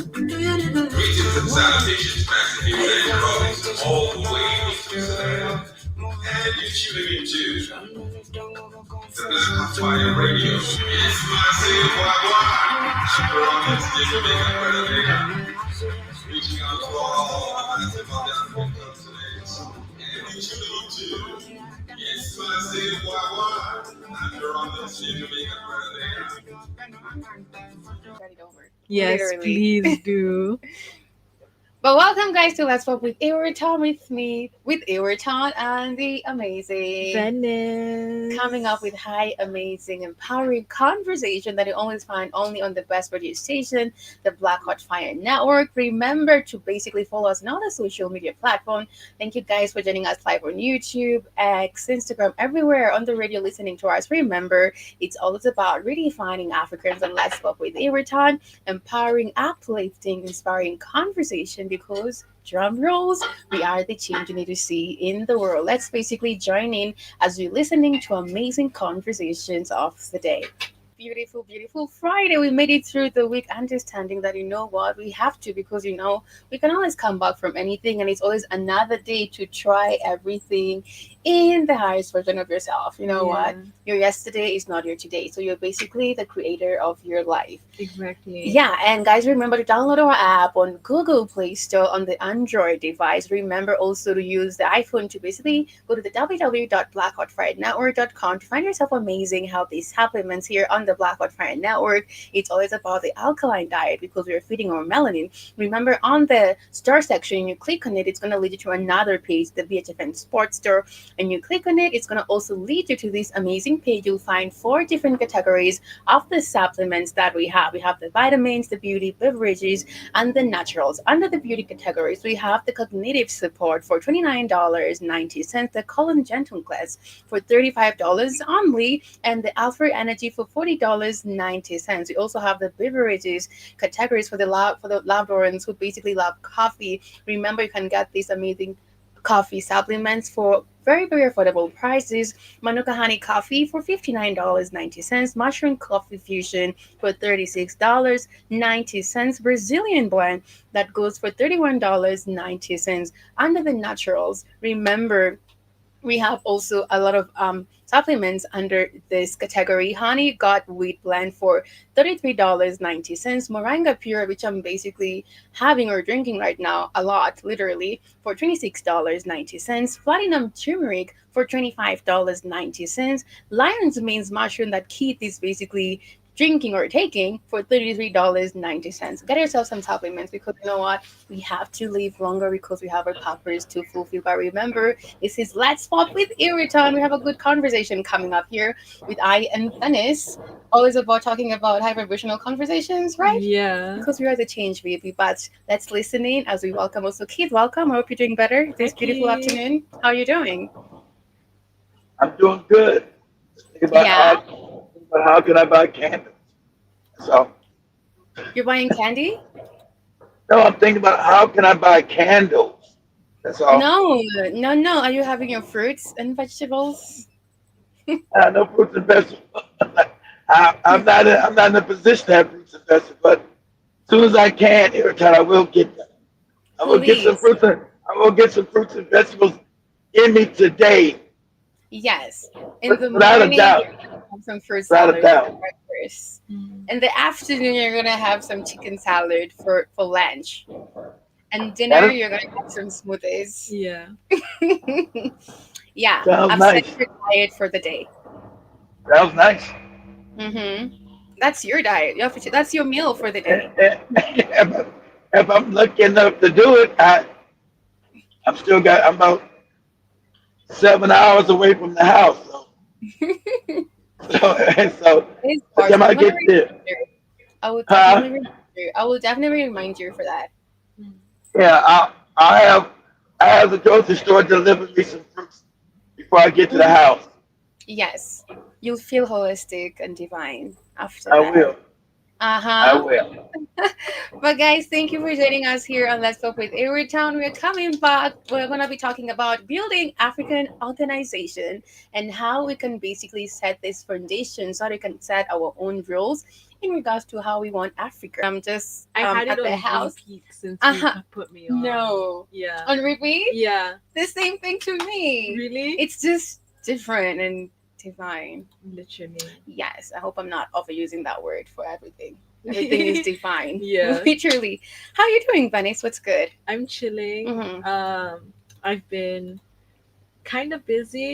Greetings and salutations, massive people and colleagues all the way from Switzerland. And you're tuning into the Black Hot Fire Radio. Yes, my city, why? After all this, this make a better day. Reaching out to all the massive down today. And you're tuning into yes, my city, why? After all this, this make a better day. Yes, Literally. please do. But welcome, guys, to Let's Talk with Ewerton with me, with Ewerton and the amazing. Venice. Coming up with high, amazing, empowering conversation that you always find only on the best radio station, the Black Hot Fire Network. Remember to basically follow us on all the social media platform. Thank you guys for joining us live on YouTube, X, Instagram, everywhere on the radio listening to us. Remember, it's always about redefining Africans and Let's Talk with Ewerton, empowering, uplifting, inspiring conversation because drum rolls, we are the change you need to see in the world. Let's basically join in as we're listening to amazing conversations of the day. Beautiful, beautiful Friday. We made it through the week, understanding that you know what, we have to because we can always come back from anything, and it's always another day to try everything in the highest version of yourself. You know what? Your yesterday is not your today. So you're basically the creator of your life. Exactly. Yeah, and guys, remember to download our app on Google Play Store on the Android device. Remember also to use the iPhone to basically go to the www.blackhotfirenetwork.com to find yourself amazing healthy supplements here on the Black Hot Fire Network. It's always about the alkaline diet because we're feeding our melanin. Remember, on the store section, you click on it, it's going to lead you to another page, the VHFN Sports Store, and you click on it, it's going to also lead you to this amazing page. You'll find 4 different categories of the supplements that we have. We have the vitamins, the beauty, beverages, and the naturals. Under the beauty categories, we have the cognitive support for $29.90, the Colon Gentle Class for $35 only, and the Alpha Energy for $40.90. We also have the beverages categories for the loved ones who basically love coffee. Remember, you can get these amazing coffee supplements for very, very affordable prices. Manuka Honey Coffee for $59.90. Mushroom Coffee Fusion for $36.90. Brazilian Blend that goes for $31.90. Under the naturals, remember, we have also a lot of supplements under this category. Honey Got Wheat Blend for $33.90. Moringa Pure, which I'm basically having or drinking right now a lot, literally, for $26.90. Platinum Turmeric for $25.90. Lion's Mane's Mushroom that Keith is basically drinking or taking for $33.90. Get yourself some supplements because you know what? We have to live longer because we have our purpose to fulfill. But remember, this is Let's Pop with Iriton. We have a good conversation coming up here with I and Venice. Always about talking about high vibrational conversations, right? Yeah. Because we are the change, baby. But let's listen in as we welcome also Keith. Welcome. I hope you're doing better this beautiful Keith. afternoon. How are you doing? I'm doing good. Think about Yeah. how can I buy candles? So You're buying candy? no, I'm thinking about how can I buy candles? That's all. No, no, no. Are you having your fruits and vegetables? No fruits and vegetables. I'm not in a position to have fruits and vegetables, but as soon as I can, every time I will get them. I will get some Please. fruits and I will get some fruits and vegetables in me today, Yes. In the without a morning, doubt. you're gonna have some fruit Without a salad for doubt. breakfast. Mm. In the afternoon, you're gonna have some chicken salad for lunch. And That dinner, is, you're gonna have some smoothies. Yeah. Yeah, sounds I've set nice. your diet for the day. Sounds nice. Mm-hmm. That's your diet. That's your meal for the day. If I'm lucky enough to do it, I'm about 7 hours away from the house. So, so This by the part, time so I I'm gonna get remind there, you. I will huh? definitely remind you. I will definitely remind you for that. Mm. Yeah, I have the grocery store deliver me some fruits before I get to the Mhm. house. Yes. you'll feel holistic and divine after I that. will. Uh I huh. will. But guys, thank you for joining us here on Let's Talk with Town. We're coming back. We're gonna be talking about building African organization and how we can basically set this foundation so we can set our own rules in regards to how we want Africa. I'm just I had at it the on house. repeat since you Uh-huh. put me on. No. Yeah. On repeat? Yeah. The same thing to me. Really? It's just different and divine. Literally. Yes, I hope I'm not overusing that word for everything. Everything is divine. Yeah. Literally. How you doing, Venice? What's good? I'm chilling. Mhm. I've been kind of busy,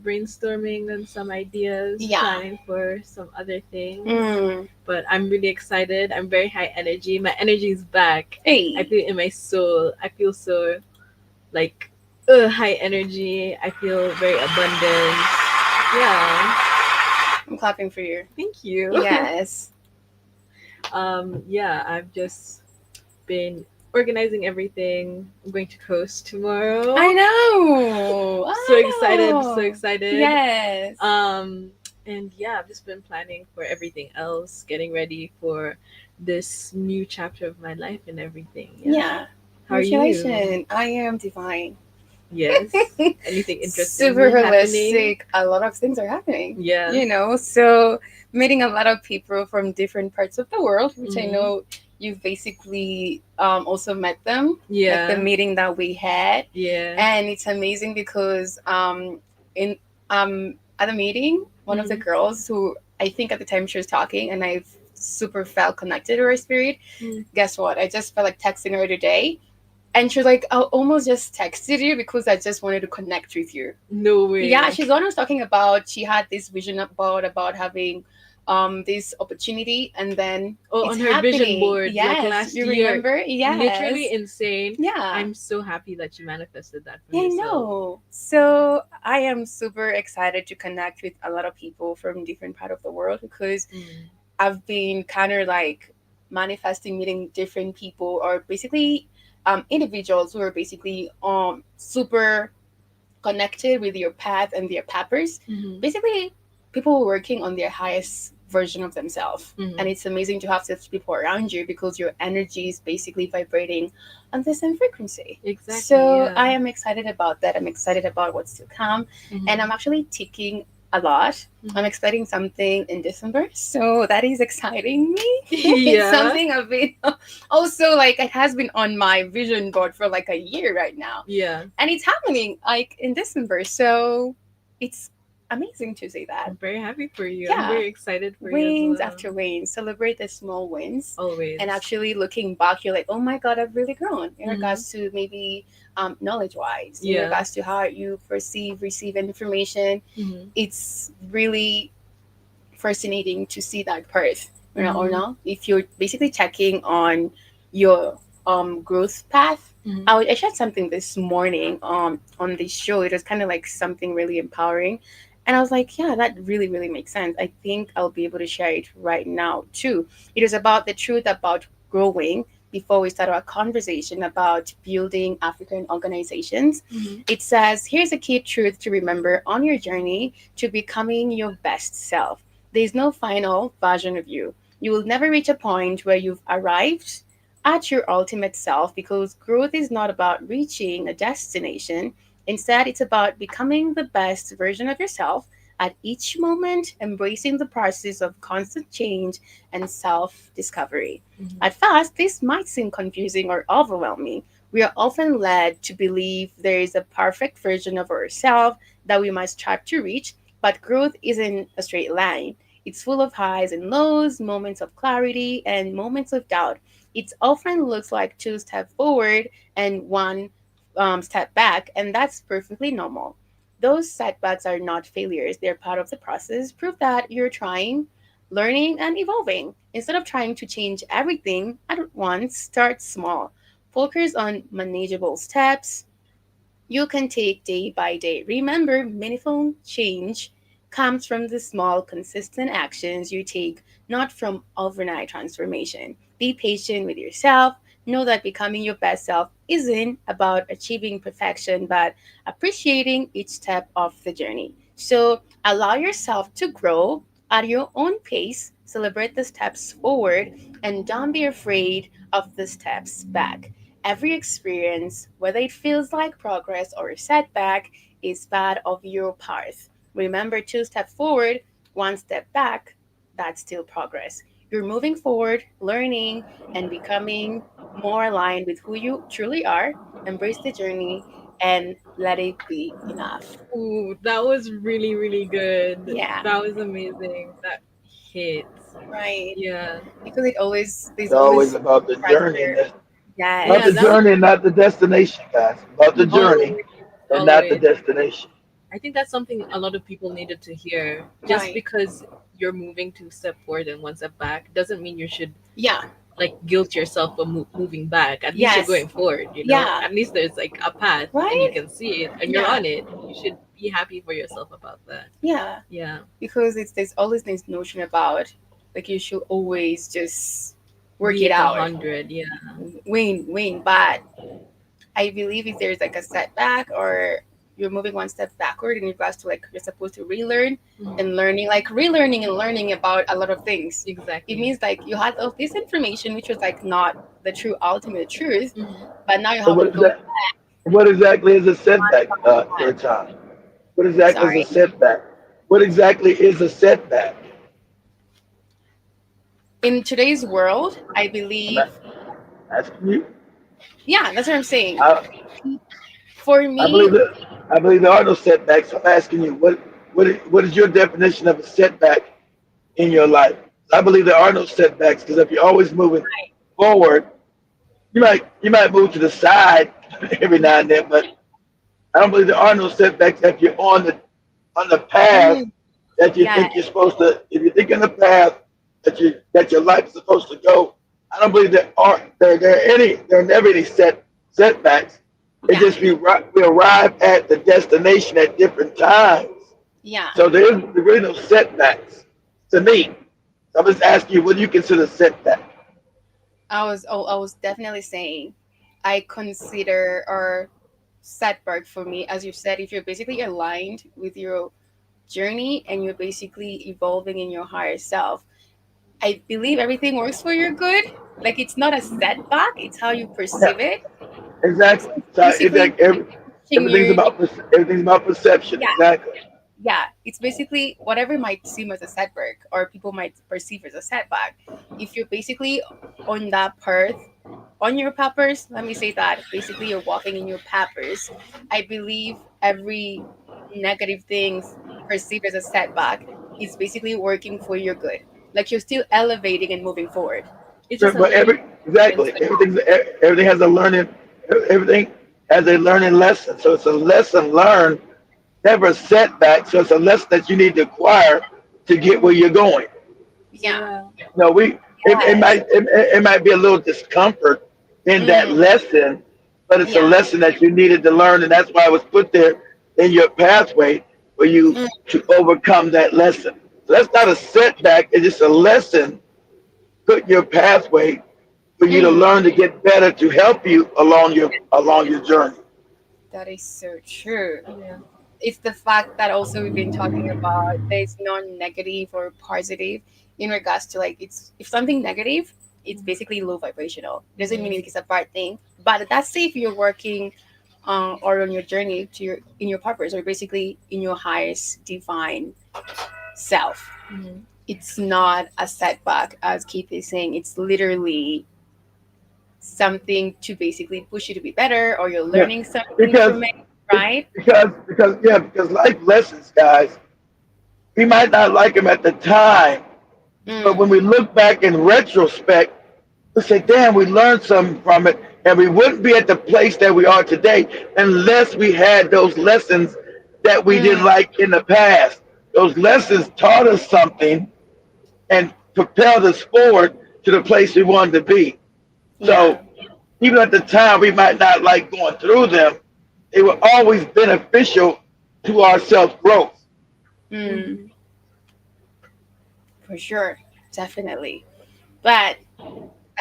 brainstorming on some ideas, Yeah. planning for some other things. Mm. But I'm really excited. I'm very high energy. My energy is back. Hey. I feel it in my soul. I feel so like high energy. I feel very abundant. Yeah. I'm clapping for you. Thank you. Yes. Yeah, I've just been organizing everything. I'm going to Coast tomorrow. I know. So excited, so excited. Yes. And yeah, I've just been planning for everything else, getting ready for this new chapter of my life and everything. Yeah. How are you? Congratulations. I am divine. Yes. Anything interesting Super happening? holistic. A lot of things are happening. Yeah. So meeting a lot of people from different parts of the world, which I Mhm. know you've basically also met them. Yeah. Like the meeting that we had. Yeah. And it's amazing because in at the meeting, one of the girls who I think at the time she was talking and I super felt connected to her spirit. Mm. Guess what? I just felt like texting her today. And she was like, I almost just texted you because I just wanted to connect with you. No way. Yeah, she's the one who's talking about she had this vision about having this opportunity and then Oh, it's on her vision happening. board, Yes, like last you year. remember? Yes. Literally insane. Yeah. I'm so happy that you manifested that for Yeah, I yourself. know. So I am super excited to connect with a lot of people from different part of the world because I've been kind of like manifesting meeting different people or basically individuals who are basically super connected with your path and their peppers. Mhm. Basically, people working on their highest version of themselves. Mhm. And it's amazing to have such people around you because your energy is basically vibrating on the same frequency. Exactly. So yeah. I am excited about that. I'm excited about what's to come. Mhm. And I'm actually ticking a lot. Mhm. I'm expecting something in December. So that is exciting me. Yeah. It's something I've been also like it has been on my vision board for like a year right now. Yeah. And it's happening like in December. So it's amazing to say that. I'm very happy for you. Yeah. I'm very excited for Wins you as well. after wins. Celebrate the small wins. Always. And actually looking back, you're like, oh my God, I've really grown in Mhm. regards to maybe knowledge wise, in Yeah. regards to how you receive information. Mhm. It's really fascinating to see that part, or Mhm. not. If you're basically checking on your growth path. Mhm. I shared something this morning on the show. It was kind of like something really empowering. And I was like, yeah, that really, really makes sense. I think I'll be able to share it right now too. It was about the truth about growing before we start our conversation about building African organizations. Mhm. It says, here's a key truth to remember on your journey to becoming your best self. There's no final version of you. You will never reach a point where you've arrived at your ultimate self because growth is not about reaching a destination. Instead, it's about becoming the best version of yourself at each moment, embracing the process of constant change and self discovery. Mhm. At first, this might seem confusing or overwhelming. We are often led to believe there is a perfect version of ourselves that we must strive to reach, but growth isn't a straight line. It's full of highs and lows, moments of clarity, and moments of doubt. It often looks like two steps forward and one step back, and that's perfectly normal. Those setbacks are not failures, they're part of the process. Prove that you're trying, learning, and evolving. Instead of trying to change everything at once, start small. Focus on manageable steps you can take day by day. Remember, meaningful change comes from the small, consistent actions you take, not from overnight transformation. Be patient with yourself. Know that becoming your best self isn't about achieving perfection, but appreciating each step of the journey. So allow yourself to grow at your own pace, celebrate the steps forward, and don't be afraid of the steps back. Every experience, whether it feels like progress or a setback, is part of your path. Remember, two steps forward, one step back, that's still progress. You're moving forward, learning, and becoming more aligned with who you truly are. Embrace the journey and let it be enough. Ooh, that was really, really good. Yeah, That was amazing. That hit. right. Yeah. Because there's It's always always about the journey, pressure. not Yeah, the Yes. that was journey and not the destination, guys. About the journey always, and not the always. destination. I think that's something a lot of people needed to hear. Just Right. because you're moving two step forward and one step back doesn't mean you should Yeah. like guilt yourself for moving back. At least you're Yes. going forward, you know? Yeah. At least there's like a path and you Right? can see it and you're Yeah. on it. You should be happy for yourself about that. Yeah. Yeah. Because there's always this notion about like you should always just work Be it at the out. 100. Yeah. Win. But I believe if there's like a setback or you're moving one step backward in regards to like you're supposed to relearn Mhm. and learning, like relearning and learning about a lot of things. It Exactly. means like you had all this information which was like not the true ultimate truth, Mhm. but now you So have to go what exactly is a setback, your time? What exactly is a sorry. setback? What exactly is a setback? In today's world, I I'm believe, asking you. yeah, that's what I'm saying. I, For I me, believe that I believe there are no setbacks. I'm asking you, what is your definition of a setback in your life? I believe there are no setbacks because if you're always moving forward, you might move to the side every now and then, but I don't believe there are no setbacks if you're on the path mm, that you yeah, think you're supposed to. If you think in the path that your life is supposed to go, I don't believe there are never any setbacks. It yeah, just we arrive at the destination at different times. yeah. So there really no setbacks to me. I'm just asking you, what do you consider setback? I was definitely saying, I consider or setback for me, as you said, if you're basically aligned with your journey and you're basically evolving in your higher self. I believe everything works for your good. Like it's not a setback; it's how you Yeah, perceive it. It's exactly. So basically pushing everything's you. about everything's about perception. Yeah, Exactly. yeah, it's basically whatever might seem as a setback or people might perceive as a setback. If you're basically on that path, on your peppers, let me say that basically you're walking in your peppers. I believe every negative things perceived as a setback is basically working for your good. Like you're still elevating and moving forward. It's just But a learning experience. exactly everything has a learning everything has a learning lesson. So it's a lesson learned, never a setback. So it's a lesson that you need to acquire to get where you're going. Yeah. Yeah. No, Yes. it might be a little discomfort in that Mm, lesson, but it's a yeah. lesson that you needed to learn, and that's why it was put there in your pathway for you Mm, to overcome that lesson. So that's not a setback; it's just a lesson put in your pathway for you to mm. learn to get better to help you along your journey. That is so true. Yeah. It's the fact that also we've been talking about there's no negative or positive in regards to like it's if something negative, it's basically low vibrational. Doesn't mean it's a bad thing. But that's if you're working or on your journey to your in your purpose or basically in your highest divine self. Mhm. It's not a setback as Keith is saying. It's literally something to basically push you to be better or you're Yeah, learning something because from it, right? because life lessons, guys, we might not like them at the time, but Mm, when we look back in retrospect, we say, damn, we learned something from it. And we wouldn't be at the place that we are today unless we had those lessons that we mm, didn't like in the past. Those lessons taught us something and propelled us forward to the place we wanted to be. yeah. So even at the time, we might not like going through them. They were always beneficial to our self growth. Mm, Mhm. for sure. Definitely. But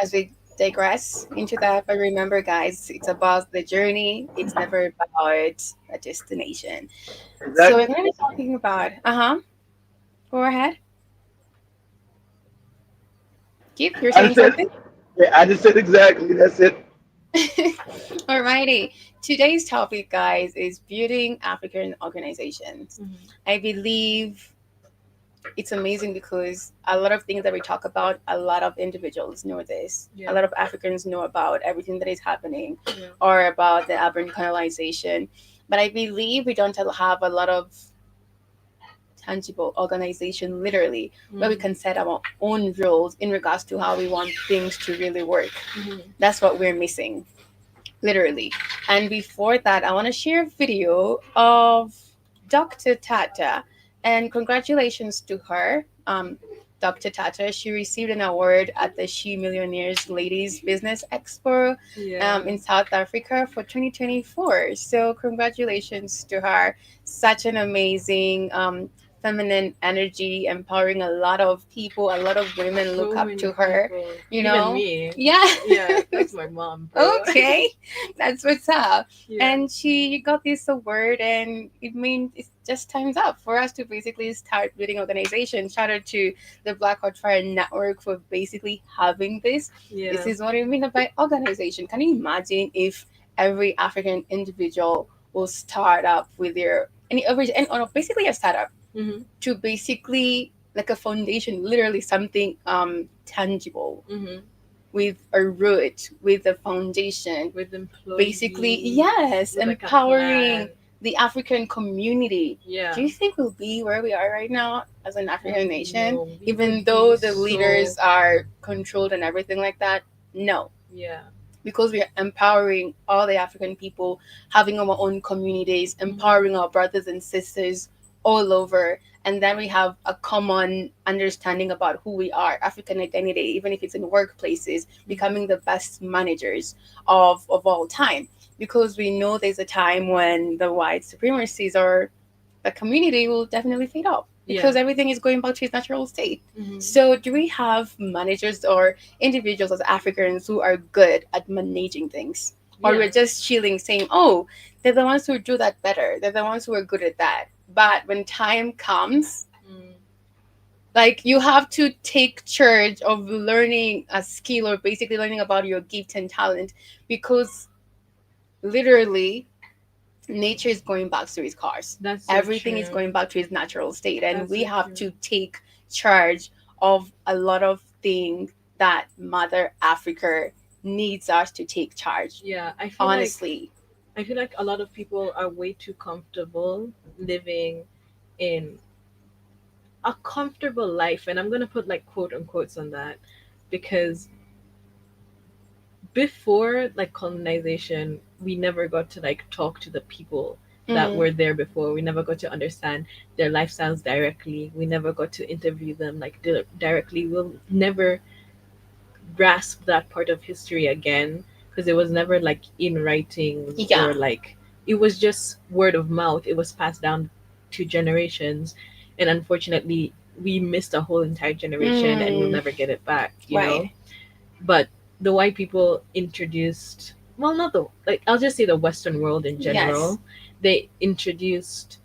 as we digress into that. But remember, guys, it's about the journey. It's never about a destination. So we're Exactly. going to be talking about. Go ahead. Keep. You're I just saying said, something. yeah, I just said exactly. That's it. Alrighty. Today's topic, guys, is building African organizations. Mhm. I believe it's amazing because a lot of things that we talk about, a lot of individuals know this. A Yeah. lot of Africans know about everything that is happening Yeah. or about the urban colonization. But I believe we don't have a lot of tangible organization, literally, where we Mhm. can set our own rules in regards to how we want things to really work. Mhm. That's what we're missing, literally. And before that, I want to share a video of Dr. Tata, and congratulations to her. Dr. Tata, she received an award at the She Millionaires Ladies Business Expo Yeah. in South Africa for 2024. So, congratulations to her. Such an amazing feminine energy, empowering a lot of people. A lot of women look So up many to her, people. you Even know? me. Yeah. Yeah, that's my mom, bro. Okay, that's what's up. Yeah. And she got this award, and it means it's just time's up for us to basically start building organizations. Shout out to the Black Heart Fire Network for basically having this. This Yeah. is what I mean by organization. Can you imagine if every African individual will start up with their any average and or basically a startup Mhm. to basically like a foundation, literally something tangible Mhm. with a root, with a foundation, With employees. basically, yes, With like a empowering plan. the African community. Yeah. Do you think we'll be where we are right now as an African nation, No, we even would be though the so. leaders are controlled and everything like that? No, Yeah. because we are empowering all the African people, having our own communities, Mhm. empowering our brothers and sisters all over. And then we have a common understanding about who we are, African identity, even if it's in workplaces, becoming the best managers of all time. Because we know there's a time when the white supremacies or the community will definitely fade off Yeah. because everything is going back to its natural state. Mhm. So, do we have managers or individuals as Africans who are good at managing things? Or Yeah. we're just chilling saying, oh, they're the ones who do that better. They're the ones who are good at that. But when time comes, Mm. like you have to take charge of learning a skill or basically learning about your gift and talent because literally nature is going back to its cars. That's so Everything is true. going back to its natural state, and That's we so have true. to take charge of a lot of things that Mother Africa needs us to take charge. Yeah, Honestly, I feel like a lot of people are way too comfortable living in a comfortable life, and I'm gonna put like quote unquotes on that because before like colonization, we never got to like talk to the people that mm, were there before. We never got to understand their lifestyles directly. We never got to interview them like directly. We'll never grasp that part of history again because it was never like in writings yeah, or like it was just word of mouth. It was passed down to generations, and unfortunately we missed a whole entire generation and we'll mm, never get it back, you right, know. But the white people introduced, well, not the, like, I'll just say the Western world in yes, general, they introduced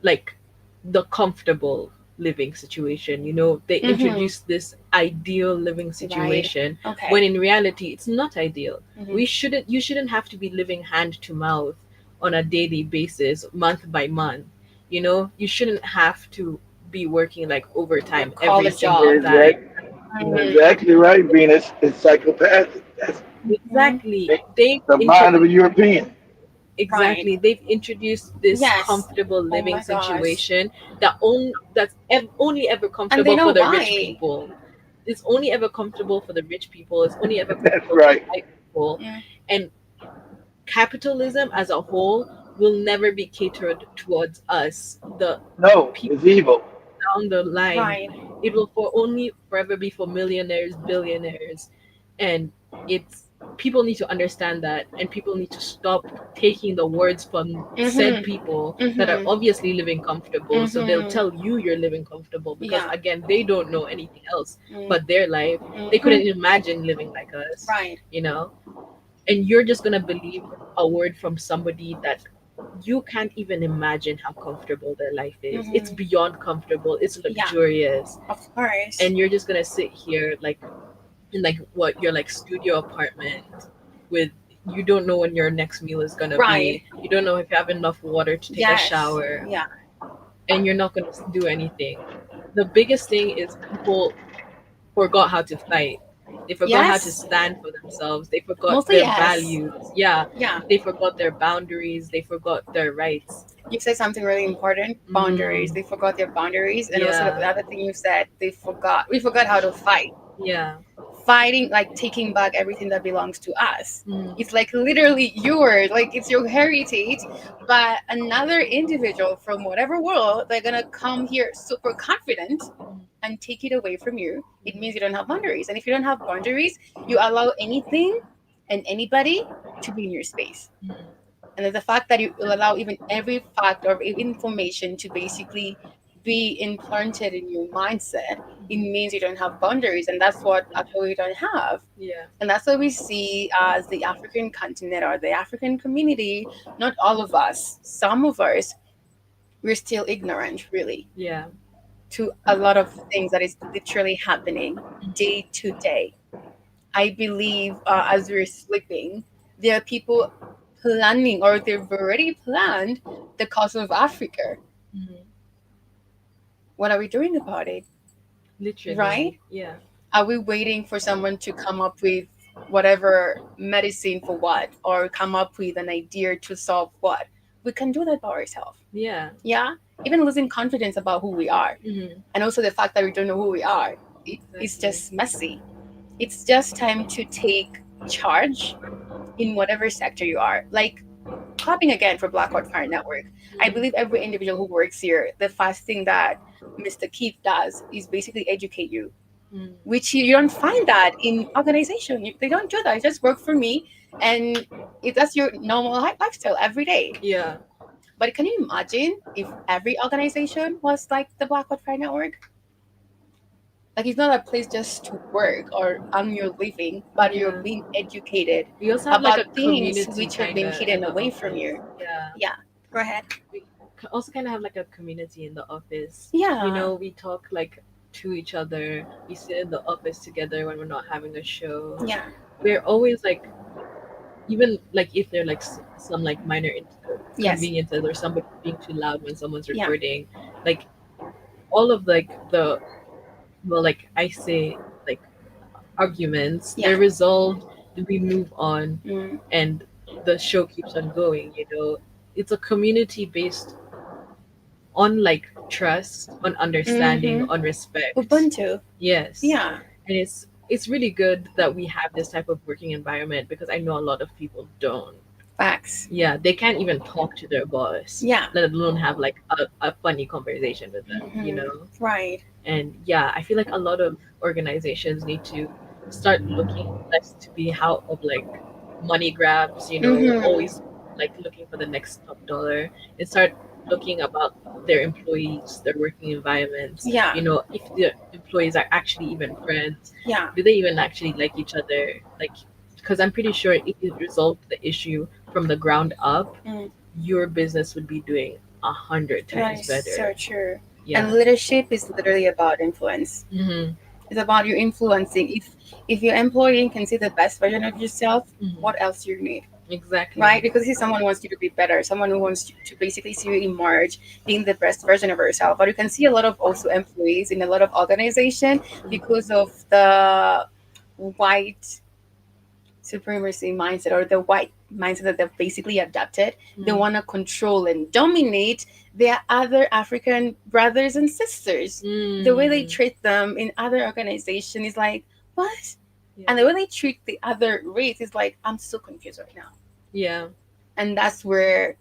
like the comfortable living situation, you know. They mm-hmm, introduced this ideal living right, situation when okay, in reality it's not ideal. mm-hmm. We shouldn't You shouldn't have to be living hand to mouth on a daily basis, month by month, you know. You shouldn't have to be working like overtime Call every a single job. time. Exactly. You're Mm-hmm. exactly right, Venus. It's psychopathic. That's Exactly. the mind of a European. Right, Exactly. They've introduced this yes, comfortable oh living my gosh, situation only ever and they comfortable know for the rich why. people. It's only ever comfortable for the rich people. It's only ever That's comfortable for right. white people. Mm, And capitalism as a whole will never be catered towards us, the No, people it's evil. down the line. right. It will for only forever be for millionaires, billionaires, and it's people need to understand that, and people need to stop taking the words from said people that are obviously living comfortable. So they'll tell you you're living comfortable because Yeah. again, they don't know anything else Mm. but their life. They couldn't imagine living like us, Right. you know. And you're just gonna believe a word from somebody that you can't even imagine how comfortable their life is. It's beyond comfortable. It's Yeah. luxurious. Of course. And you're just gonna sit here like in like what your like studio apartment with, you don't know when your next meal is gonna Right. be. You don't know if you have enough water to take a Yes. shower, Yeah. and you're not gonna do anything. The biggest thing is people forgot how to fight. They forgot how to Yes. stand for themselves. They forgot Mostly their yes. values. Yeah. Yeah. They forgot their boundaries. They forgot their rights. You said something really important. Boundaries. They forgot their boundaries, and also Yeah. the other thing you said, we forgot how to fight. Yeah. Fighting, like taking back everything that belongs to us. Mm. It's like literally yours, like it's your heritage, but another individual from whatever world, they're gonna come here super confident and take it away from you. It means you don't have boundaries, and if you don't have boundaries, you allow anything and anybody to be in your space. And the fact that you will allow even every fact or information to basically be implanted in your mindset, it means you don't have boundaries, and that's what actually we don't have. Yeah. And that's what we see as the African continent or the African community. Not all of us, some of us, we're still ignorant, really, Yeah. to a lot of things that is literally happening day to day. I believe as we're sleeping, there are people planning, or they've already planned, the cost of Africa. Mhm. What are we doing about it? Literally. Right? Yeah. Are we waiting for someone to come up with whatever medicine for what, or come up with an idea to solve what? We can do that by ourselves. Yeah. Yeah? Even losing confidence about who we are. Mhm. And also the fact that we don't know who we are. It's just messy. It's just time to take charge in whatever sector you are. Like, clapping again for Black Heart Fire Network. I believe every individual who works here, the first thing that Mr. Keith does is basically educate you, Mm. which you don't find that in organization. They don't do that. You just work for me, and that's your normal lifestyle every day. Yeah. But can you imagine if every organization was like the Black Heart Fire Network? Like, it's not a place just to work or earn your living, but you're Yeah. being educated We also have like a about things community which have been kinda hidden in the away from you. office. Yeah. Yeah. Go ahead. We also kind of have like a community in the office. Yeah. You know, we talk like to each other. We sit in the office together when we're not having a show. Yeah. We're always like, even like if there are like some like minor Yes. inconveniences or somebody being too loud when someone's Yeah. recording, like all of like the, well, like I say, like arguments, Yeah. they're resolved. We move on, Mm. and the show keeps on going. You know, it's a community based on like trust, on understanding, Mhm. on respect. Ubuntu. Yes. Yeah. And it's really good that we have this type of working environment, because I know a lot of people don't. Facts. Yeah, they can't even talk to their boss, Yeah. let alone have like a funny conversation with them, you Mhm. know? Right. And yeah, I feel like a lot of organizations need to start looking less to be how of like money grabs, you know, Mhm. always like looking for the next top dollar, and start looking about their employees, their working environments. Yeah. You know, if the employees are actually even friends, Yeah. do they even actually like each other? Like, because I'm pretty sure if you resolved the issue from the ground up, Mm. your business would be doing 100 That times is better. so true. Yeah. And leadership is literally about influence. Mm-hmm. It's about you influencing. If your employee can see the best version of yourself, Mhm. what else do you need? Exactly. Right? Because if someone wants you to be better, someone who wants you to basically see you emerge being the best version of yourself. But you can see a lot of also employees in a lot of organization because of the white supremacy mindset, or the white mindset that they've basically adopted. They Mm. want to control and dominate their other African brothers and sisters. The way they Mm. treat them in other organizations is like, what? Yeah. And the way they treat the other race is like, I'm so confused right now. Yeah. And that's where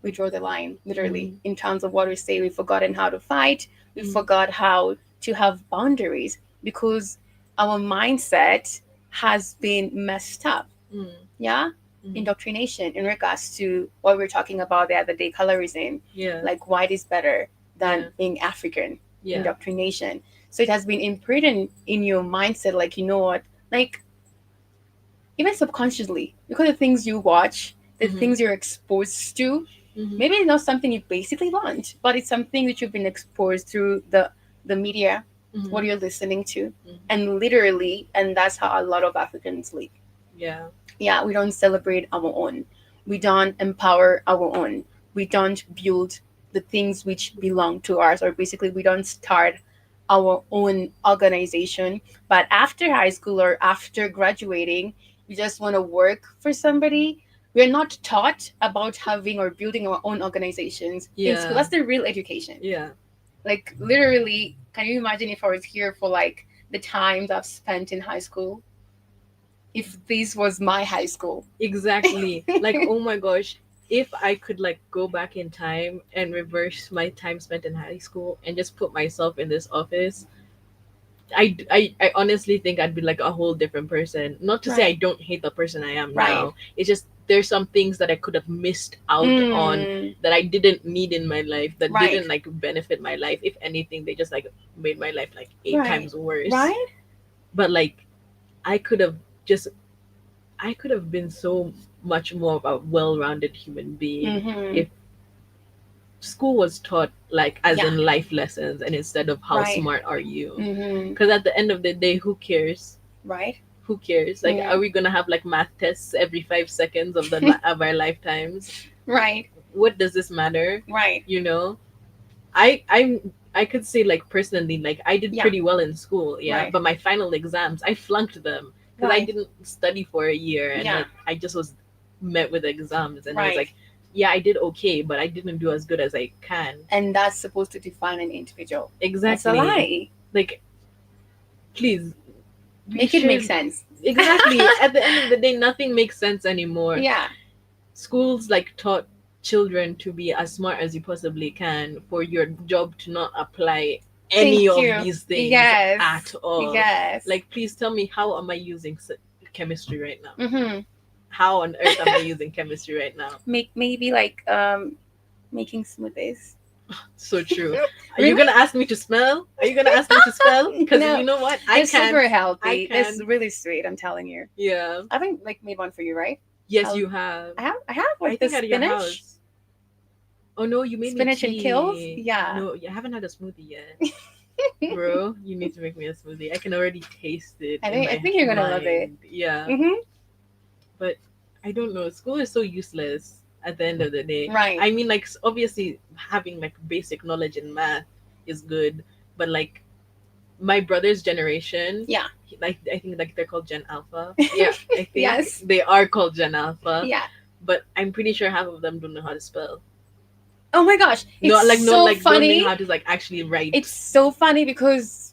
we draw the line, literally, in terms of what we say. We've forgotten how to fight. We Mm. forgot how to have boundaries, because our mindset has been messed up. Mm, Yeah, mhm. indoctrination in regards to what we were talking about the other day, colorism. Yeah. Like white is better than Yeah. being African. Yeah. Indoctrination. So it has been imprinted in your mindset, like, you know what, like, even subconsciously, because the things you watch, the Mhm. things you're exposed to, Mhm. maybe it's not something you basically want, but it's something that you've been exposed through the media, Mhm. what you're listening to, Mhm. and literally, and that's how a lot of Africans live. Yeah. Yeah, we don't celebrate our own, we don't empower our own, we don't build the things which belong to us, or basically we don't start our own organization. But after high school or after graduating, we just want to work for somebody. We're not taught about having or building our own organizations in school. Yeah. That's the real education. Yeah. Like, literally, can you imagine if I was here for like the times I've spent in high school, if this was my high school? Exactly. Like, oh my gosh, if I could like go back in time and reverse my time spent in high school and just put myself in this office, I honestly think I'd be like a whole different person. Not to say I Right. don't hate the person I am Right. now. It's just there's some things that I could have missed out on Mm, that I didn't need in my life, that Right. didn't like benefit my life. If anything, they just like made my life like eight Right. times worse. right? But like I could have just I could have been so much more of a well-rounded human being Mm-hmm. if school was taught like as Yeah. in life lessons and instead of how Right. smart are you. Mm-hmm. Because at the end of the day, who cares? Right. Who cares? Like, Yeah. are we gonna have like math tests every 5 seconds of of our lifetimes? Right. What does this matter? Right. You know, I could say like personally, like I did Yeah. pretty well in school, yeah. Right. But my final exams, I flunked them because I Right. didn't study for a year, and Yeah. like I just was met with exams, and it Right. was like, yeah, I did okay, but I didn't do as good as I can. And that's supposed to define an individual. That's Exactly. a lie. Like, please we Make it make should- sense. Exactly. At the end of the day, nothing makes sense anymore. Yeah. Schools like taught children to be as smart as you possibly can for your job to not apply any Thank you. of these things Yes. at all. Yes. Like, please tell me, how am I using chemistry right now? Mm-hmm. How on earth am I using chemistry right now? Maybe like making smoothies. So true. Are Really? you gonna ask me to spell? Are you gonna ask me to spell? Because No. you know what, I It's can't. super healthy. I It's can. really sweet. I'm telling you. Yeah. I haven't like made one for you, right? Yes, I'll- you have. I have I like the think at your spinach. house. Oh no, you made Spinach me and tea. kills? Yeah. No, you haven't had a smoothie yet. Bro, you need to make me a smoothie. I can already taste it. I in think- I my think you're gonna love it. mind. Yeah. Mm-hmm. I don't know. School is so useless at the end of the day. Right. I mean, like, obviously, having like basic knowledge in math is good, but like, my brother's generation, Yeah. like I think like they're called Gen Alpha. Yeah, I think Yes. they are called Gen Alpha. Yeah. But I'm pretty sure half of them don't know how to spell. Oh my gosh. It's No, like so no, like funny. don't know how to like actually write. It's so funny because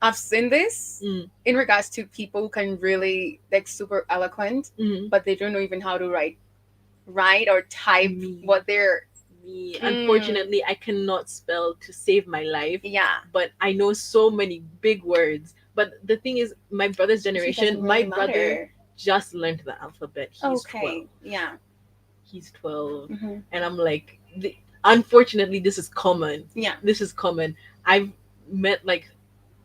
I've seen this Mm. in regards to people who can really like super eloquent, Mhm. but they don't know even how to write or type Me. what they're. Me, Mm. unfortunately, I cannot spell to save my life. Yeah. But I know so many big words. But the thing is, my brother's It doesn't generation, really my brother matter. just learned the alphabet. He's 12. Okay. Yeah. He's 12. Hmm. And I'm like, unfortunately, this is common. Yeah. This is common. I've met like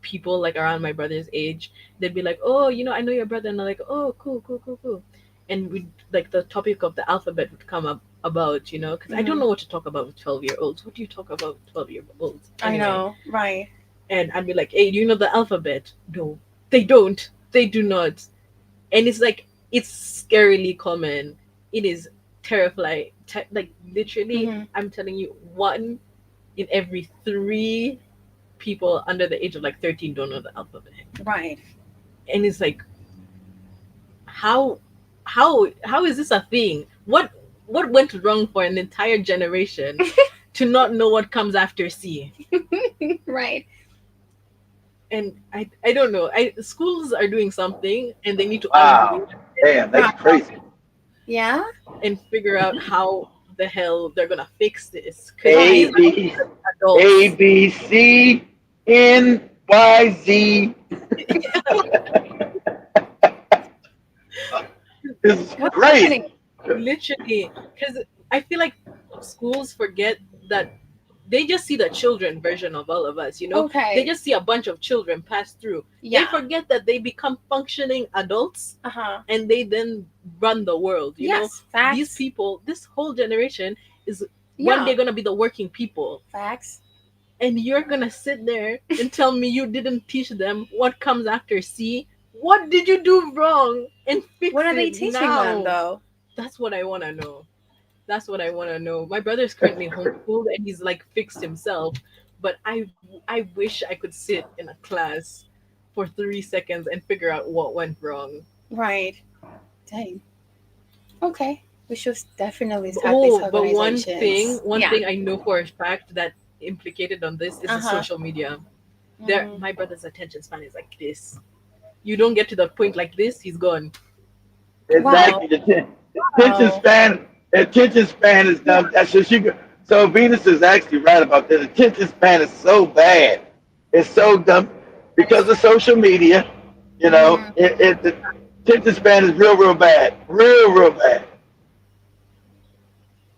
people like around my brother's age. They'd be like, oh, you know, I know your brother. And I'm like, oh, cool. And we like the topic of the alphabet would come up about, you know, because I don't know what to talk about with 12-year-olds. What do you talk about with 12-year-olds? I know. Right. And I'd be like, hey, do you know the alphabet? No, they don't. They do not. And it's like, it's scarily common. It is terrifying. Like, literally, Mhm. I'm telling you, 1 in every 3 people under the age of like 13 don't know the alphabet. Right. And it's like, how is this a thing? What went wrong for an entire generation to not know what comes after C? Right. And I don't know. Schools are doing something, and they need to Wow. undo it Damn, that's crazy. Yeah. and figure out how the hell they're gonna fix this. 'Cause A these B adults, A B C N Y Z. It's What's crazy. happening? Literally, because I feel like schools forget that they just see the children version of all of us, you know? They Okay. just see a bunch of children pass through. They Yeah. forget that they become functioning adults Uh-huh. and they then run the world, you know? Yes. These Facts. people, this whole generation is one Yeah. day gonna be the working people. Facts. And you're gonna sit there and tell me you didn't teach them what comes after C? What did you do wrong? And fix What are they it teaching them now. though? That's what I wanna know. That's what I want to know. My brother's currently homeschooled and he's like fixed himself, but I wish I could sit in a class for 3 seconds and figure out what went wrong. Right. Dang. Okay. We should definitely start these Oh, but organizations. one Yeah. thing I know for a fact that implicated on this is the Uh-huh. social media. There, Mm. my brother's attention span is like this. You don't get to the point like this, he's gone. Wow. Exactly. The attention Wow. span. The attention span is dumb. That's just you. So Venus is actually right about that. The attention span is so bad. It's so dumb because of social media. You know, Mm, the attention span is real bad. Real bad.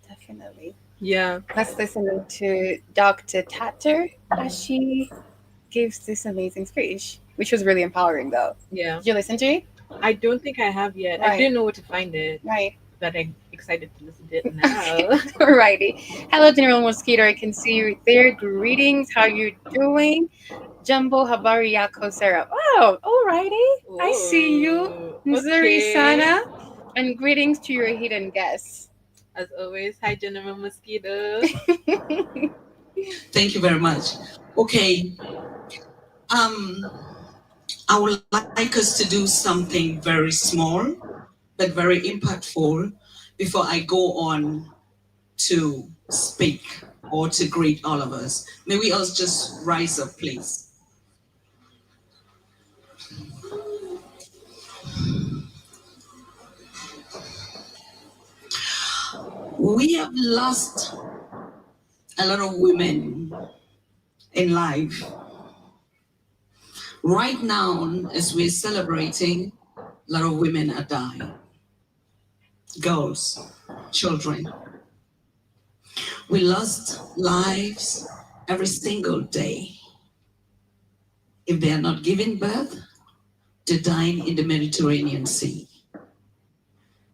definitely. Yeah, Let's listen to Dr. Tatter as she gives this amazing speech, which was really empowering though. yeah. Did you listen to it? I don't think I have yet. I Right. didn't know where to find it, Right. but I'm excited to listen to it now. Alrighty. Hello, General Mosquito. I can see you there. Greetings. How you doing? Jumbo Habari Yako Sarah. Wow. Alrighty. I see you. Oh, Nzuri okay. Sana. And greetings to your hidden guests. As always, hi General Mosquito. Thank you very much. Okay. I would like us to do something very small but very impactful before I go on to speak or to greet all of us. May we all just rise up, please. We have lost a lot of women in life. Right now, as we're celebrating, a lot of women are dying. Girls, children. We lost lives every single day. If they are not giving birth, they're dying in the Mediterranean Sea.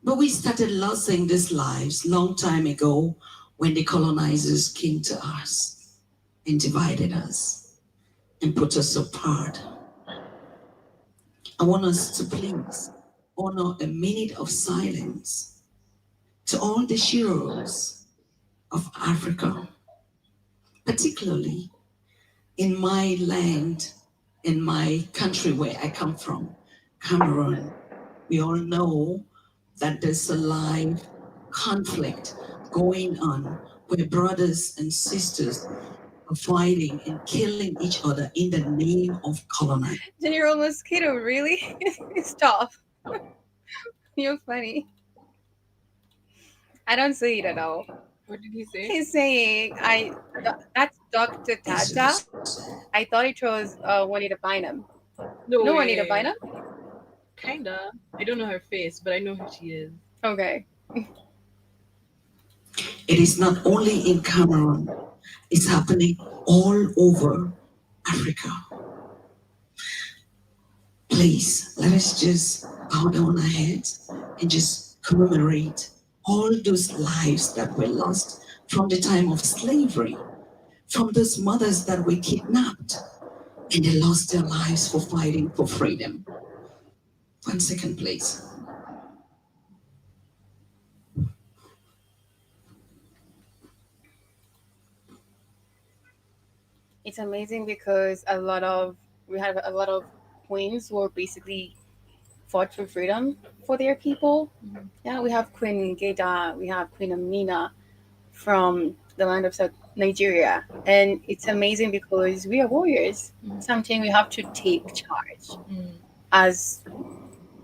But we started losing these lives long time ago when the colonizers came to us and divided us and put us apart. I want us to please honor a minute of silence to all the heroes of Africa, particularly in my land, in my country where I come from, Cameroon. We all know that there's a live conflict going on where brothers and sisters are fighting and killing each other in the name of colonization. General Mosquito, really? Stop. You're funny. I don't see it at all. What did he say? He's saying, that's Dr. Tata. I thought it was Juanita Bynum. No, No, way. Juanita Bynum? Kinda. I don't know her face, but I know who she is. Okay. It is not only in Cameroon, it's happening all over Africa. Please, let us just bow down our heads and just commemorate all those lives that were lost from the time of slavery, from those mothers that were kidnapped and they lost their lives for fighting for freedom. 1 second, please. It's amazing because we have a lot of queens who are basically fought for freedom for their people. Mhm. Yeah, we have Queen Geda, we have Queen Amina from the land of South Nigeria. And it's amazing because we are warriors. Mhm. Sometimes we have to take charge Mm. as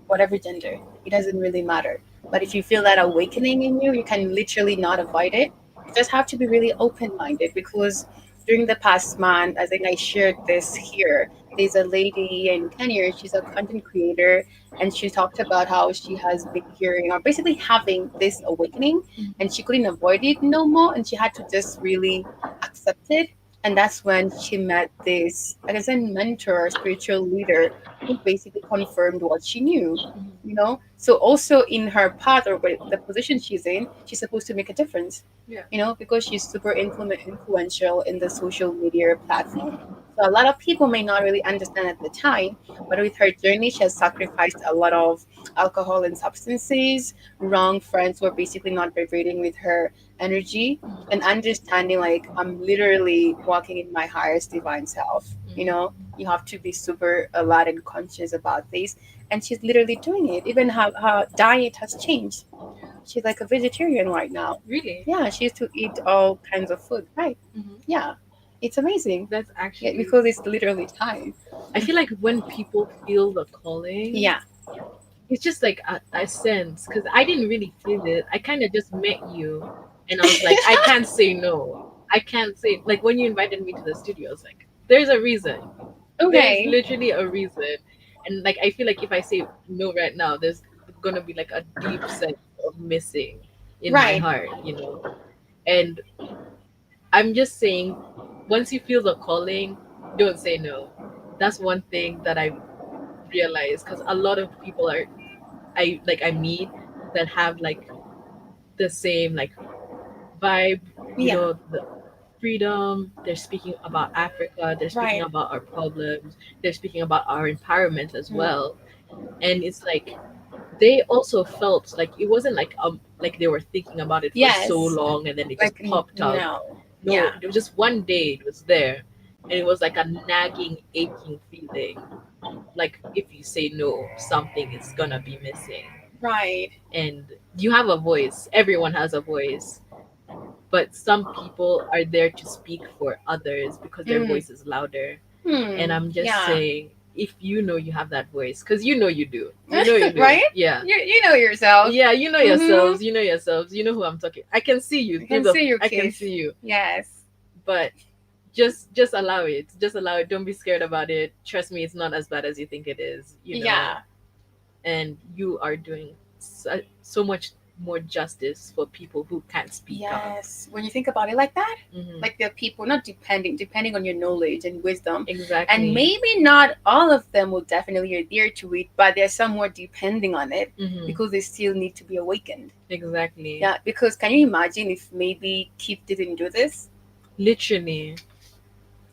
whatever gender. It doesn't really matter. But if you feel that awakening in you, you can literally not avoid it. You just have to be really open minded because during the past month, I think I shared this here, there's a lady in Kenya, she's a content creator, and she talked about how she has been hearing or basically having this awakening, and she couldn't avoid it no more, and she had to just really accept it. And that's when she met this, like I said, mentor, spiritual leader who basically confirmed what she knew, you know? So also in her path or the position she's in, she's supposed to make a difference, Yeah. you know, because she's super influential in the social media platform. So a lot of people may not really understand at the time, but with her journey, she has sacrificed a lot of alcohol and substances, wrong friends who are basically not vibrating with her energy, and understanding like I'm literally walking in my highest divine self. You know, you have to be super alert and conscious about this. And she's literally doing it. Even her diet has changed. She's like a vegetarian right now. Really? Yeah, she used to eat all kinds of food. Right. Mhm. Yeah. It's amazing. That's Yeah, actually because it's literally time. I feel like when people feel the calling, Yeah. it's just like a sense because I didn't really feel it. I kind of just met you, and I was like, I can't say no. I can't say like when you invited me to the studio, I was like, there's a reason. There's Okay. literally a reason, and like I feel like if I say no right now, there's gonna be like a deep sense of missing in my Right. heart, you know. And I'm just saying, once you feel the calling, don't say no. That's one thing that I realized because a lot of people I meet that have like the same like vibe, you Yeah. know, the freedom. They're speaking about Africa. They're speaking Right. about our problems. They're speaking about our empowerment as Mm. well. And it's like they also felt like it wasn't like they were thinking about it for Yes. so long and then it just Like popped up. no. No, Yeah. it was just one day it was there, and it was like a nagging, aching feeling. Like if you say no, something is gonna be missing. Right. And you have a voice. Everyone has a voice, but some people are there to speak for others because their Mm. voice is louder. And I'm just Yeah. saying, if you know you have that voice, because you know you do, you know you do, Right? Yeah, You know yourself. yeah, you know Mhm. yourselves, you know yourselves, you know who I'm talking. I can see you. I can through the- see you, I can Keith. see you, Yes. but just allow it. Just allow it. Don't be scared about it. Trust me, it's not as bad as you think it is. You know, Yeah. and you are doing so much more justice for people who can't speak up. Yes. When you think about it like that, Mhm. like there are people not depending on your knowledge and wisdom. Exactly. And maybe not all of them will definitely adhere to it, but there's some more depending on it Mhm. because they still need to be awakened. Exactly. Yeah, because can you imagine if maybe Keith didn't do this? Literally.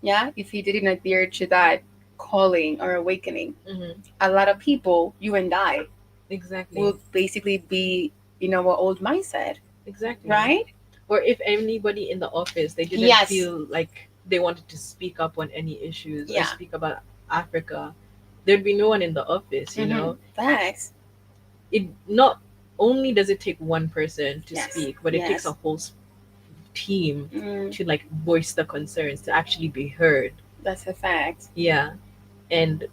Yeah, if he didn't adhere to that calling or awakening, Mhm. a lot of people, you and I, Exactly. will basically be in our old mindset, Exactly. right? Or if anybody in the office they didn't Yes. feel like they wanted to speak up on any issues or Yeah. speak about Africa, there'd be no one in the office. You know, Facts. it not only does it take one person to Yes. speak, but it takes Yes. a whole team Mm, to like voice the concerns to actually be heard. that's a fact. Yeah, and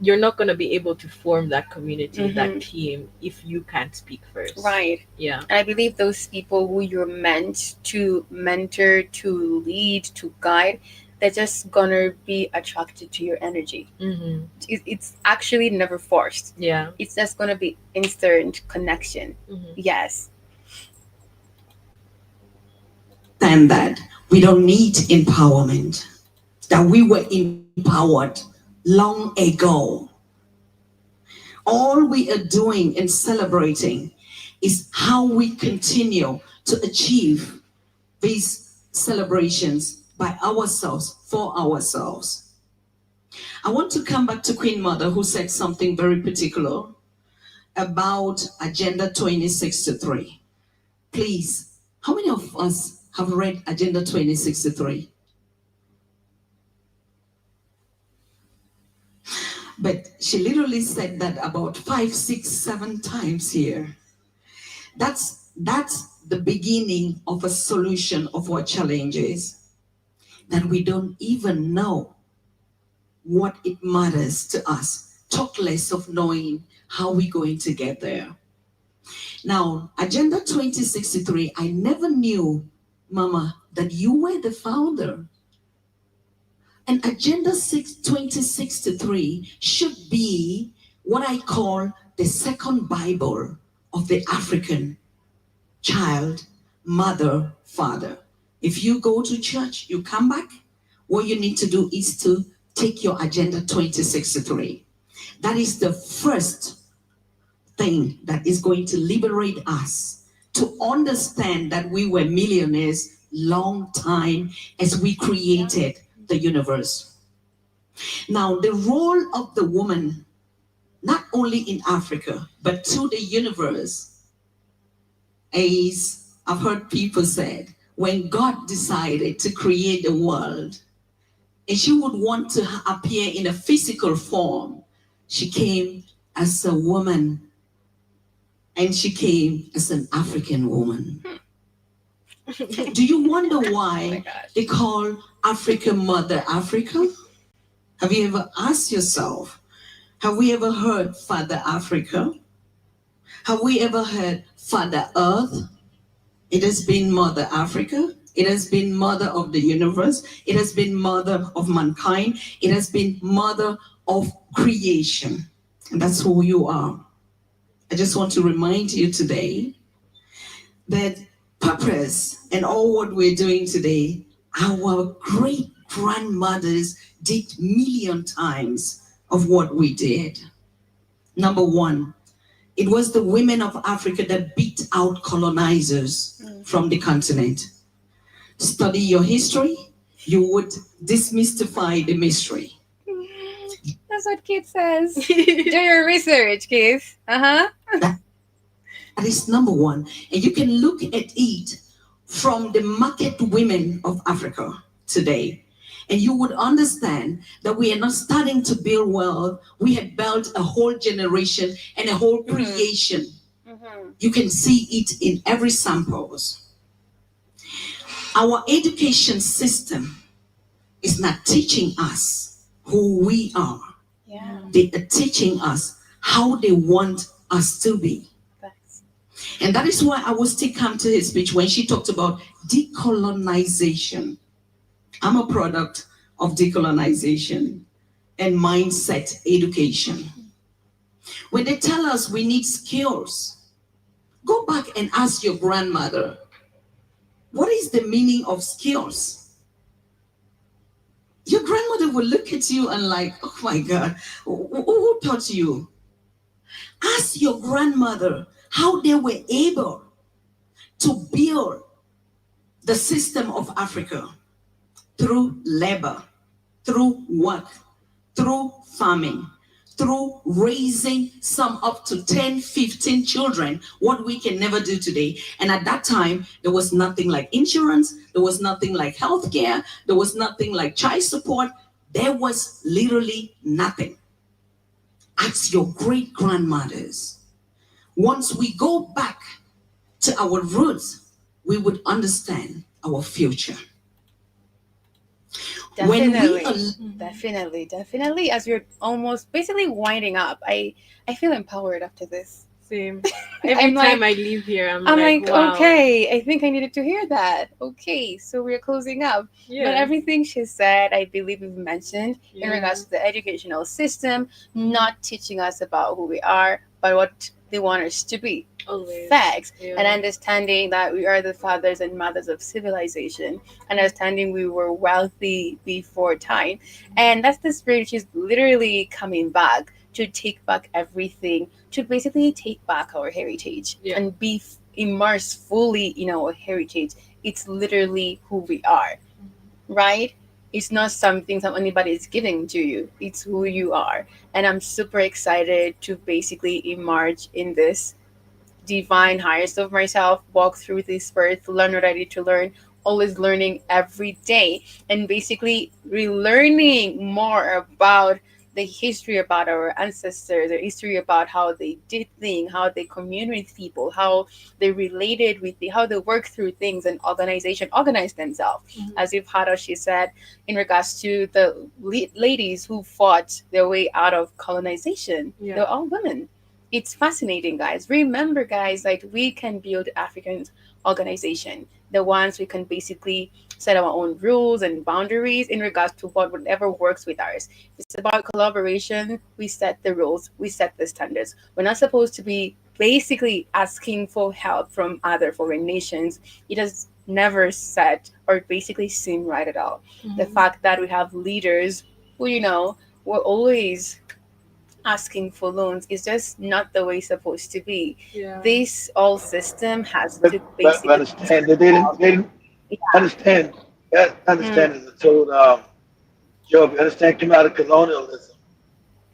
you're not gonna be able to form that community, Mhm. that team, if you can't speak first. Right. Yeah. And I believe those people who you're meant to mentor, to lead, to guide, they're just gonna be attracted to your energy. Mm-hmm. It's actually never forced. Yeah. It's just gonna be instant connection. Mm-hmm. Yes. And that we don't need empowerment, that we were empowered long ago. All we are doing and celebrating is how we continue to achieve these celebrations by ourselves, for ourselves. I want to come back to Queen Mother, who said something very particular about Agenda 2063. Please, how many of us have read Agenda 2063? But she literally said that about 5, 6, 7 times here. That's the beginning of a solution of our challenges, that we don't even know what it matters to us, talk less of knowing how we're going to get there. Now, Agenda 2063, I never knew, Mama, that you were the founder. And Agenda 2063 should be what I call the second Bible of the African child, mother, father. If you go to church, you come back, what you need to do is to take your Agenda 2063. That is the first thing that is going to liberate us to understand that we were millionaires long time as we created the universe. Now, the role of the woman, not only in Africa, but to the universe, is, I've heard people said, when God decided to create the world, and she would want to appear in a physical form, she came as a woman, and she came as an African woman. Do you wonder Oh my why gosh. they call Africa Mother Africa? Have you ever asked yourself, have we ever heard Father Africa? Have we ever heard Father Earth? It has been Mother Africa. It has been Mother of the universe. It has been Mother of mankind. It has been Mother of creation. And that's who you are. I just want to remind you today that purpose and all what we're doing today, our great grandmothers did million times of what we did. Number one, it was the women of Africa that beat out colonizers from the continent. Study your history, you would demystify the mystery. That's what Keith says. Do your research, Keith. That is number one. And you can look at it from the market women of Africa today. And you would understand that we are not starting to build wealth. We have built a whole generation and a whole creation. You can see it in every samples. Our education system is not teaching us who we are. Yeah. They are teaching us how they want us to be. Thanks. And that is why I will still come to his speech when she talked about decolonization. I'm a product of decolonization and mindset education. When they tell us we need skills, go back and ask your grandmother, what is the meaning of skills? Your grandmother will look at you and like, oh my God, who taught you? Ask your grandmother how they were able to build the system of Africa through labor, through work, through farming, through raising some up to 10, 15 children, what we can never do today. And at that time, there was nothing like insurance, there was nothing like healthcare, there was nothing like child support. There was literally nothing. Ask your great grandmothers. Once we go back to our roots, we would understand our future. Definitely. As we're almost basically winding up, I feel empowered after this. Same. Every I'm time like- I leave here, I'm like, wow. okay, I think I needed to hear that. Okay, so we're closing up. Yeah. But everything she said, I believe we've mentioned in Yeah. regards to the educational system, not teaching us about who we are, but what they want us to be. Always. Facts. Yeah. And understanding that we are the fathers and mothers of civilization, understanding we were wealthy before time. And that's the spirit which is literally coming back to take back everything, to basically take back our heritage Yeah. and be immersed fully in our heritage. It's literally who we are, right? It's not something that anybody is giving to you. It's who you are. And I'm super excited to basically emerge in this divine highest of myself, walk through this birth, learn what I need to learn, always learning every day, and basically relearning more about the history about our ancestors, the history about how they did things, how they communicate with people, how they related with how they work through things and organize themselves. Mhm. As you've heard how she said in regards to the ladies who fought their way out of colonization. Yeah. They're all women. It's fascinating, guys. Remember, guys, like we can build African organization. the ones we can basically set our own rules and boundaries in regards to whatever works with ours. If it's about collaboration, we set the rules, we set the standards. We're not supposed to be basically asking for help from other foreign nations. It has never said or basically seem right at all. The fact that we have leaders who, were always asking for loans is just not the way it's supposed to be. Yeah. This whole system has But, to but basically understand that they didn't yeah. understand. Mm, Understand as I told Joe, if you understand, come out of colonialism.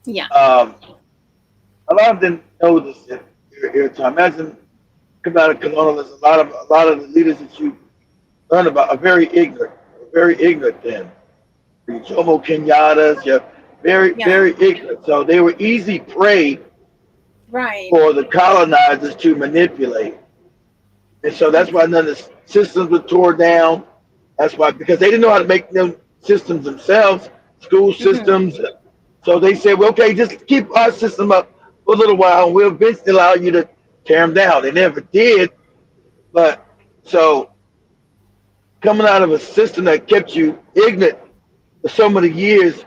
yeah. A lot of them know this here time. Imagine come out of colonialism. A lot of the leaders that you learn about are very ignorant then. The Jomo Kenyattas, you're Yeah. very ignorant. So they were easy prey Right. for the colonizers to manipulate. And so that's why none of the systems were torn down. That's why, because they didn't know how to make them systems themselves, school Hmm. systems. So they said, well, okay, just keep our system up for a little while and we'll eventually allow you to tear them down. They never did. But so coming out of a system that kept you ignorant for so many years,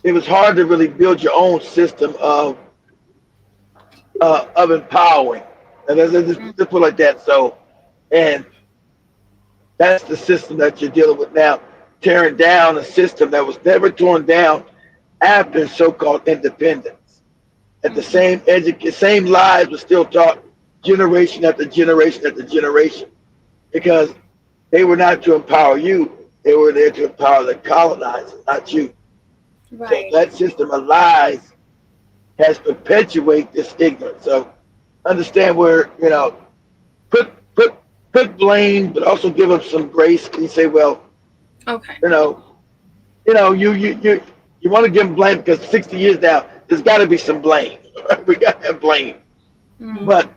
it was hard to really build your own system of empowering. And let's put it like that. So, and that's the system that you're dealing with now, tearing down a system that was never torn down after so-called independence. At the same lies were still taught generation after generation after generation because they were not to empower you; they were there to empower the colonizer, not you. So Right. that system of lies has perpetuated this ignorance. So understand where put put put blame, but also give them some grace. And you say, well, Okay. you know, you want to give them blame because 60 years now, there's got to be some blame. We got to have blame. Mm. But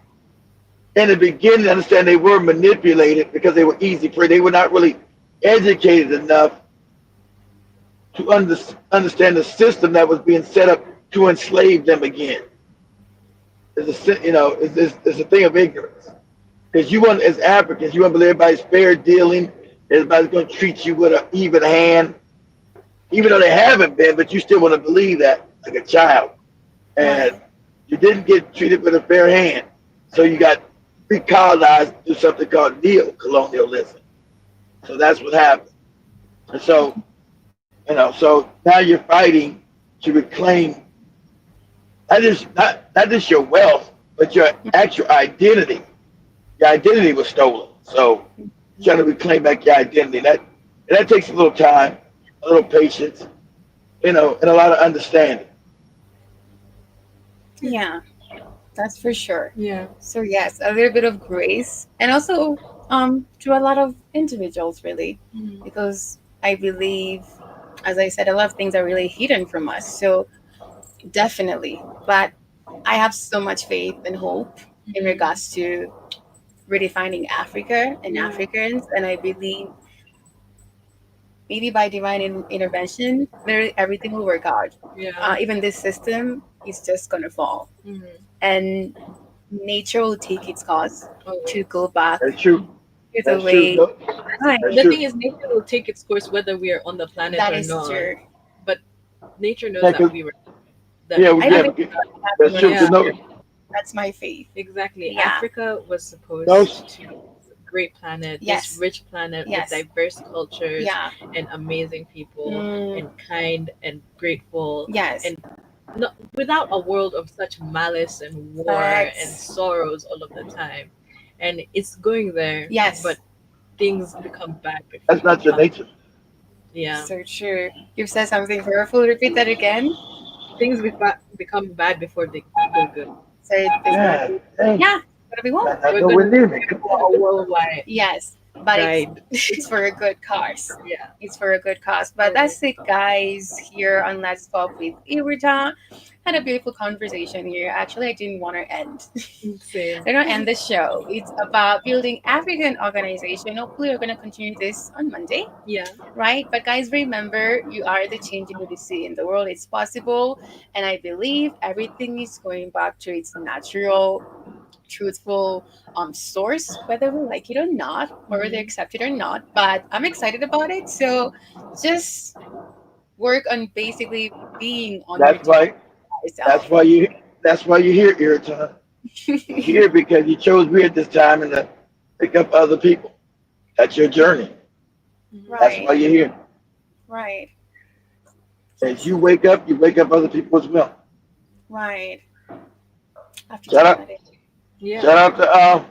in the beginning, understand they were manipulated because they were easy prey. They were not really educated enough to understand the system that was being set up to enslave them again. It's a thing of ignorance. Because you want, as Africans, you want to believe everybody's fair dealing, everybody's going to treat you with an even hand, even though they haven't been, but you still want to believe that like a child. Right. And you didn't get treated with a fair hand. So you got recolonized through something called neo-colonialism. So that's what happened. And so, so now you're fighting to reclaim not just your wealth, but your actual identity. Your identity was stolen. So trying to reclaim back your identity. That takes a little time, a little patience, and a lot of understanding. Yeah. That's for sure. Yeah. So yes, a little bit of grace, and also to a lot of individuals, really, Mhm. because I believe, as I said, a lot of things are really hidden from us. So definitely, but I have so much faith and hope in regards to redefining Africa and Yeah. Africans, and I believe maybe by divine intervention, literally everything will work out. Yeah. Even this system is just gonna fall, Mhm. and nature will take its course to Always. go back That's true. to the That's true. way. No, Right. that's The thing true. is, nature will take its course whether we are on the planet That or is not. true. But nature knows Yeah, that 'cause- we were that. yeah, I yeah, believe that that's happened true. Yeah. That's my faith. Exactly. Yeah. Africa was supposed Those, to be a great planet, Yes. this rich planet Yes. with diverse cultures Yeah. and amazing people Mm, and kind and grateful yes. and not without a world of such malice and war and Facts. sorrows all of the time. And it's going there, Yes. but things become bad before that's they not your become nature. yeah. So true. You've said something powerful. Repeat that again. Things become bad before they go good. So there's gonna Yeah, be dang, yeah, gonna be war. not We're nowhere gonna near me. go a worldwide Yes, but ride. it's for a good cause. Yeah. It's for a good cause. But that's it, guys. Here on Let's Talk with Iwita. Had a beautiful conversation here. Actually, I didn't want to end. Same. We're gonna end the show. It's about building African organization. Hopefully, we're gonna continue this on Monday, Yeah. right? But guys, remember, you are the change you need to see in the world. It's possible, and I believe everything is going back to its natural truthful source, whether we like it or not, or whether they Mhm. accept it or not. But I'm excited about it. So just work on basically being That's unauthentic why. That's yourself. why you. That's why you're here, Irritan. You're here because you chose me at this time and to pick up other people. That's your journey. Mhm. That's Right, why you're here. right, As you wake up other people as well. right. I have to Shout take out, that in. Yeah. shout out to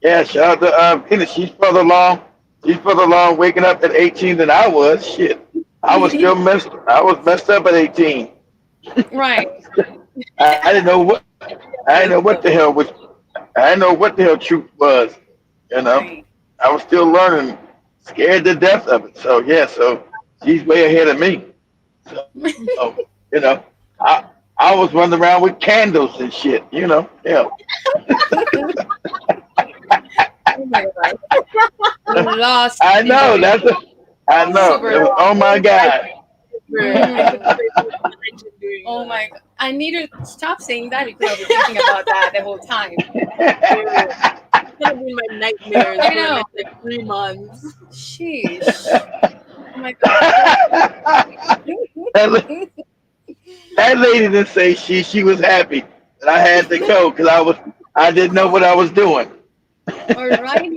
yeah, shout out to Tina. She's further along. She's further along waking up at 18 than I was. Shit, I was still messed. I was messed up at 18. Right, I didn't know what. I didn't know what the hell was. I didn't know what the hell truth was. You know, right. I was still learning, scared to death of it. So yeah, so she's way ahead of me. So you know, I I was running around with candles and shit. You know, yeah. Oh my god. Lost I in the know. video. I know. Super lost. Oh my God. I could Mm. play Imagine doing Oh that. my god. I need to stop saying that because I'll be thinking about that the whole time. It's gonna be my nightmares I for the know. next like 3 months. Sheesh. Oh my god. that, that lady didn't say she was happy that I had to go because I didn't know what I was doing. Alrighty,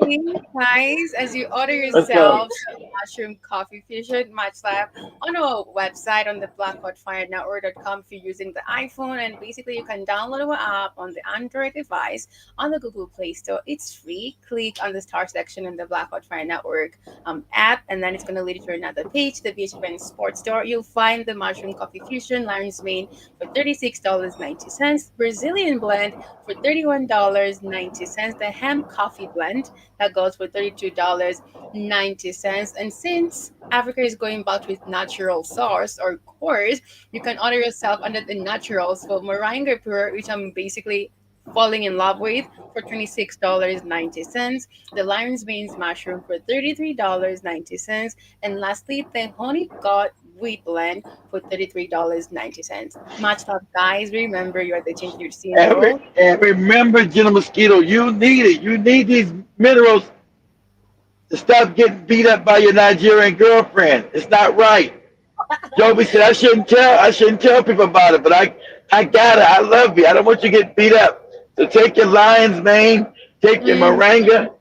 guys, as you order What's up? yourselves some mushroom coffee fusion match lab on our website on the blackhotfirenetwork.com if you're using the iPhone, and basically you can download our app on the Android device on the Google Play Store. It's free. Click on the star section in the Black Hot Fire Network app, and then it's going to lead you to another page, the BHFN Sports Store. You'll find the mushroom coffee fusion Larry's Main for $36.90, Brazilian blend for $31.90, the hemp coffee blend that goes for $32.90. And since Africa is going back to its natural source or course, you can order yourself under the naturals for Moringa Pure, which I'm basically falling in love with, for $26.90, the Lion's Mane's mushroom for $33.90, and lastly the honey god wheat blend for $33.90. Much love, guys. Remember, you are the change you're seeing the world. And remember, Jenna Mosquito, you need it. You need these minerals to stop getting beat up by your Nigerian girlfriend. It's not right. Joby said I shouldn't tell people about it, but I got it. I love you. I don't want you to get beat up. So take your lion's mane, take your Mm, moringa.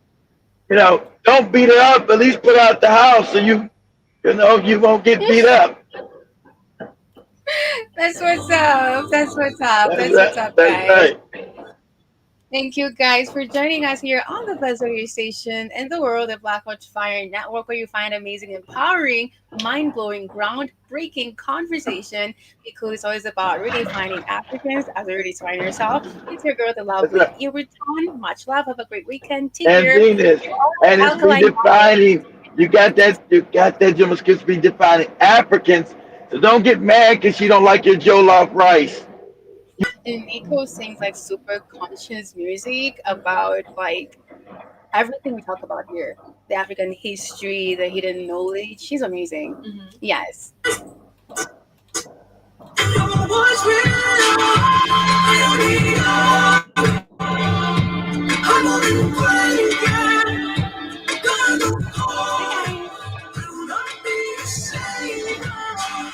You know, don't beat her up. At least put her out the house so you know you won't get beat up. that's what's up. That's what's up. That's That's what's right. up, That's guys. right. Thank you guys for joining us here on the best radio station in the world, the Black Watch Fire Network, where you find amazing, empowering, mind-blowing, groundbreaking conversation, because it's always about redefining Africans as a redefine yourself. It's your girl, the That's lovely right. Iruton. Much love. Have a great weekend. Take And care. Venus, and it's Alkaline Water. redefining. You got that Jim Skits redefining Africans. So don't get mad because you don't like your Jollof rice. And Nico sings like super conscious music about like everything we talk about here, the African history, the hidden knowledge. She's amazing. Mhm. Yes.